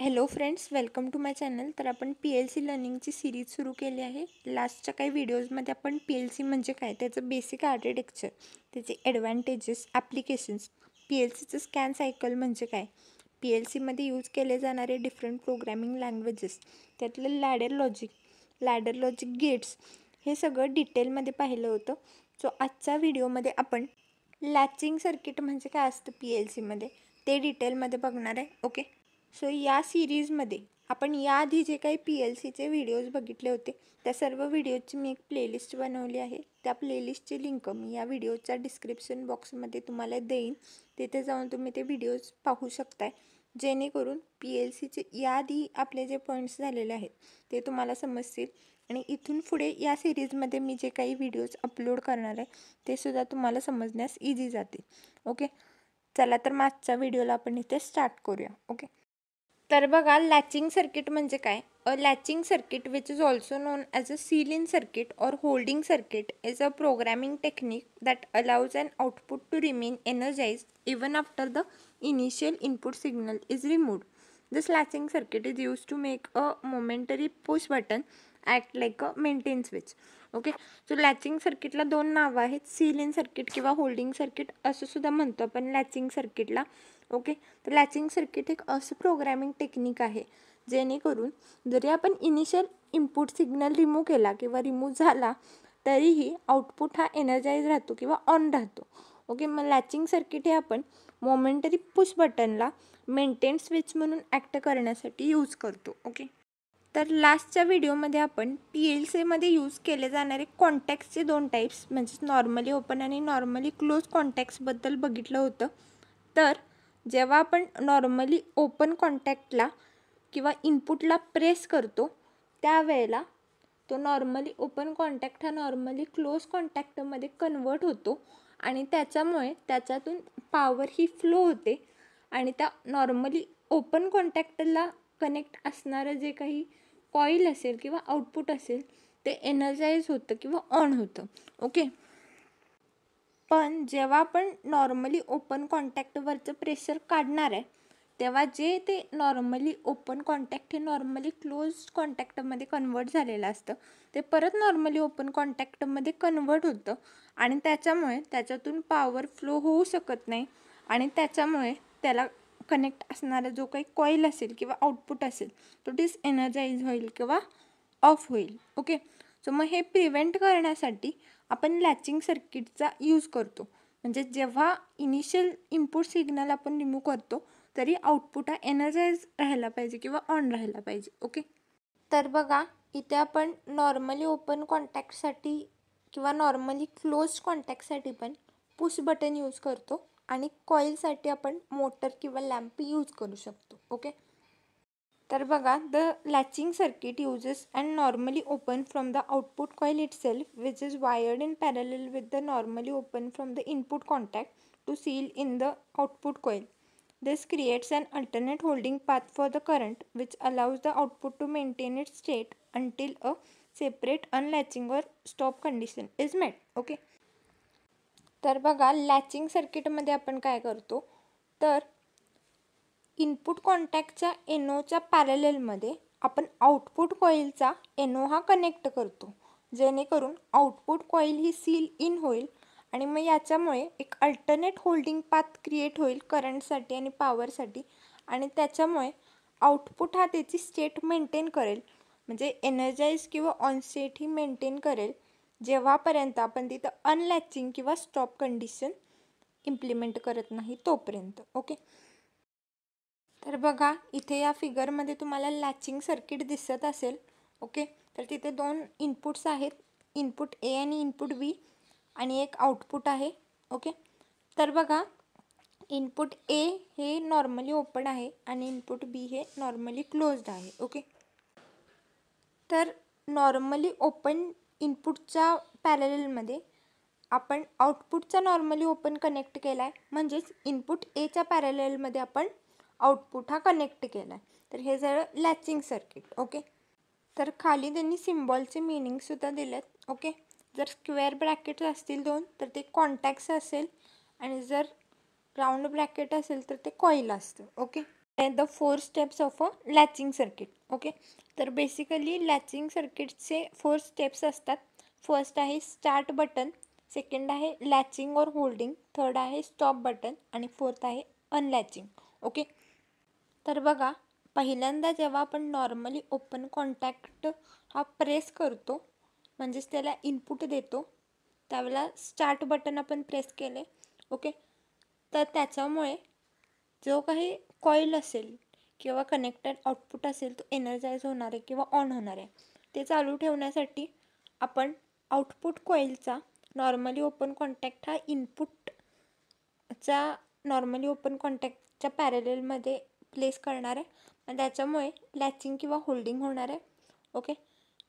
Hello friends, welcome to my channel. तर आपण PLC लर्निंगची series सुरू केली आहे. लास्टच्या काही व्हिडिओजमध्ये आपण PLC म्हणजे काय, त्याचं बेसिक आर्किटेक्चर, त्याचे ॲडव्हान्टेजेस, ॲप्लिकेशन्स, PLCचं स्कॅन सायकल म्हणजे काय, PLCमध्ये यूज केले जाणारे डिफरंट प्रोग्रॅमिंग लँग्वेजेस, त्यातलं लॅडर लॉजिक गेट्स, हे सगळं डिटेलमध्ये पाहिलं होतं. सो आजच्या व्हिडिओमध्ये आपण लॅचिंग सर्किट म्हणजे काय असतं PLCमध्ये ते डिटेलमध्ये बघणार आहे. ओके, सो या सिरीजमध्ये आपण याआधी जे काही PLCचे व्हिडिओज बघितले होते त्या सर्व व्हिडिओची मी एक प्लेलिस्ट बनवली आहे. त्या प्लेलिस्टची लिंक मी या व्हिडिओच्या डिस्क्रिप्शन बॉक्समध्ये तुम्हाला देईन. तिथे जाऊन तुम्ही ते व्हिडिओज पाहू शकताय, जेणेकरून PLCचे याआधी आपले जे पॉईंट्स झालेले आहेत ते तुम्हाला समजतील. आणि इथून पुढे या सिरीजमध्ये मी जे काही व्हिडिओज अपलोड करणार आहे ते सुद्धा तुम्हाला समजण्यास इझी जातील. ओके, चला तर मागच्या व्हिडिओला आपण इथे स्टार्ट करूया. ओके, तर बघा, लॅचिंग सर्किट म्हणजे काय. A latching circuit which is also known as a seal in circuit or holding circuit is a programming technique that allows an output to remain energized even after the initial input signal is removed. This latching circuit is used to make a momentary push button act like a maintain switch. Okay, so latching सर्किटला दोन नावं आहेत, seal in circuit किंवा holding circuit असं सुद्धा म्हणतो आपण latching सर्किटला. ओके, तर लॅचिंग सर्किट एक असं प्रोग्रॅमिंग टेक्निक आहे जेणेकरून जरी आपण इनिशियल इनपुट सिग्नल रिमूव्ह केला किंवा रिमूव्ह झाला तरीही आउटपुट हा एनर्जाइज राहतो किंवा ऑन राहतो. ओके, मग लॅचिंग सर्किट हे आपण मोमेंटरी पुश बटनला मेंटेन स्विच म्हणून ॲक्ट करण्यासाठी यूज करतो. ओके, तर लास्टच्या व्हिडिओमध्ये आपण PLCमध्ये यूज केले जाणारे कॉन्टॅक्ट्सचे दोन टाईप्स म्हणजे नॉर्मली ओपन आणि नॉर्मली क्लोज कॉन्टॅक्ट्सबद्दल बघितलं होतं. तर जेव्हा आपण नॉर्मली ओपन कॉन्टॅक्टला किंवा इनपुटला प्रेस करतो त्यावेळेला तो नॉर्मली ओपन कॉन्टॅक्ट हा नॉर्मली क्लोज कॉन्टॅक्टमध्ये कन्वर्ट होतो आणि त्याच्यामुळे त्याच्यातून पॉवर ही फ्लो होते आणि त्या नॉर्मली ओपन कॉन्टॅक्टला कनेक्ट असणारं जे काही कॉईल असेल किंवा आउटपुट असेल ते एनर्जाइज होतं किंवा ऑन होतं. ओके, पण जेव्हा आपण नॉर्मली ओपन कॉन्टॅक्टवरचं प्रेशर काढणार आहे तेव्हा जे ते नॉर्मली ओपन कॉन्टॅक्ट हे नॉर्मली क्लोज कॉन्टॅक्टमध्ये कन्वर्ट झालेलं असतं ते परत नॉर्मली ओपन कॉन्टॅक्टमध्ये कन्वर्ट होतं आणि त्याच्यामुळे त्याच्यातून पॉवर फ्लो होऊ शकत नाही आणि त्याच्यामुळे त्याला कनेक्ट असणारा जो काही कॉईल असेल किंवा आउटपुट असेल तो डिसएनर्जाइज होईल किंवा ऑफ होईल. ओके, सो मग हे प्रिव्हेंट करण्यासाठी आपण लॅचिंग सर्किटचा यूज करतो. म्हणजे जेव्हा इनिशियल इनपुट सिग्नल आपण रिमूव्ह करतो तरी आउटपुट हा एनर्जाइज राहायला पाहिजे किंवा ऑन राहायला पाहिजे. ओके, तर बघा, इथे आपण नॉर्मली ओपन कॉन्टॅक्टसाठी किंवा नॉर्मली क्लोज कॉन्टॅक्टसाठी पण पुश बटन यूज करतो आणि कॉईलसाठी आपण मोटर किंवा लॅम्प यूज करू शकतो. ओके, तर बघा, the latching circuit uses and normally open from the output coil itself which is wired in parallel with the normally open from the input contact to seal in the output coil. This creates an alternate holding path for the current which allows the output to maintain its state until a separate unlatching or stop condition is met. Okay, तर बघा, latching सर्किटमध्ये आपण काय करतो तर input कॉन्टॅक्टच्या NOच्या पॅरललमध्ये आपण output कॉईलचा NO हा connect करतो जेणेकरून output coil he seal in होईल आणि मग याच्यामुळे एक अल्टरनेट होल्डिंग पाथ क्रिएट होईल करंटसाठी आणि पॉवरसाठी आणि त्याच्यामुळे आउटपुट हा त्याची स्टेट मेंटेन करेल म्हणजे एनर्जाइज किंवा ऑन स्टेट ही मेंटेन करेल जेव्हापर्यंत आपण तिथं अनलॅचिंग किंवा स्टॉप कंडिशन इम्प्लिमेंट करत नाही तोपर्यंत. ओके, तर बघा, इथे या फिगरमध्ये तुम्हाला लॅचिंग सर्किट दिसत असेल. ओके, तर तिथे दोन इनपुट्स आहेत, इनपुट A आणि इनपुट B आणि एक आउटपुट आहे. ओके, तर बघा, इनपुट A हे नॉर्मली ओपन आहे आणि इनपुट B हे नॉर्मली क्लोज्ड आहे. ओके, तर नॉर्मली ओपन इनपुटच्या पॅरललमध्ये आपण आउटपुटचा नॉर्मली ओपन कनेक्ट केला आहे म्हणजेच इनपुट Aच्या पॅरललमध्ये आपण आउटपुट हा कनेक्ट केला आहे. तर हे झालं लॅचिंग सर्किट. ओके, तर खाली त्यांनी सिम्बॉलचे मिनिंगसुद्धा दिलेत. ओके, जर स्क्वेअर ब्रॅकेट असतील दोन तर ते कॉन्टॅक्ट्स असेल आणि जर राऊंड ब्रॅकेट असेल तर ते कॉईल असतं. Okay, the 4 steps of a latching circuit. Okay, तर बेसिकली लॅचिंग सर्किटचे 4 स्टेप्स असतात. फर्स्ट आहे स्टार्ट बटन, सेकंड आहे लॅचिंग और होल्डिंग, थर्ड आहे स्टॉप बटन आणि फोर्थ आहे अनलॅचिंग. ओके, तर बघा, पहिल्यांदा जेव्हा आपण नॉर्मली ओपन कॉन्टॅक्ट हा प्रेस करतो, म्हणजेच त्याला इनपुट देतो, त्यावेळेला स्टार्ट बटन आपण प्रेस केले. ओके, तर त्याच्यामुळे जो काही कॉईल असेल किंवा कनेक्टेड आउटपुट असेल तो एनर्जाइज होणार आहे किंवा ऑन होणार आहे. ते चालू ठेवण्यासाठी आपण आउटपुट कॉईलचा नॉर्मली ओपन कॉन्टॅक्ट हा इनपुटचा नॉर्मली ओपन कॉन्टॅक्टच्या पॅरललमध्ये प्लेस करणार आहे आणि त्याच्यामुळे लॅचिंग किंवा होल्डिंग होणार आहे. ओके,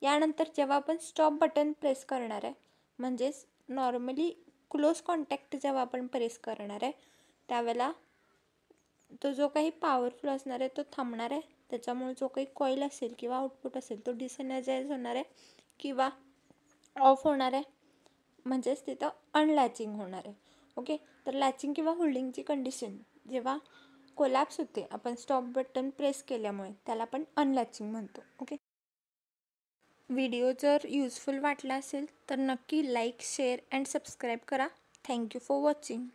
यानंतर जेव्हा आपण स्टॉप बटन प्रेस करणार आहे, म्हणजेच नॉर्मली क्लोज कॉन्टॅक्ट जेव्हा आपण प्रेस करणार आहे त्यावेळेला तो जो काही पॉवरफुल असणार आहे तो थांबणार आहे. त्याच्यामुळे जो काही कॉईल असेल किंवा आउटपुट असेल तो डिसएनर्जाइज होणार आहे किंवा ऑफ होणार आहे, म्हणजेच तिथं अनलॅचिंग होणार आहे. ओके, तर लॅचिंग किंवा होल्डिंगची कंडिशन जेव्हा कोलॅप्स होते आपण स्टॉप बटन प्रेस केल्यामुळे, त्याला आपण अनलॅचिंग म्हणतो. ओके, व्हिडिओ जर युजफुल वाटला असेल तर नक्की लाईक, शेअर अँड सबस्क्राईब करा. Thank you for watching.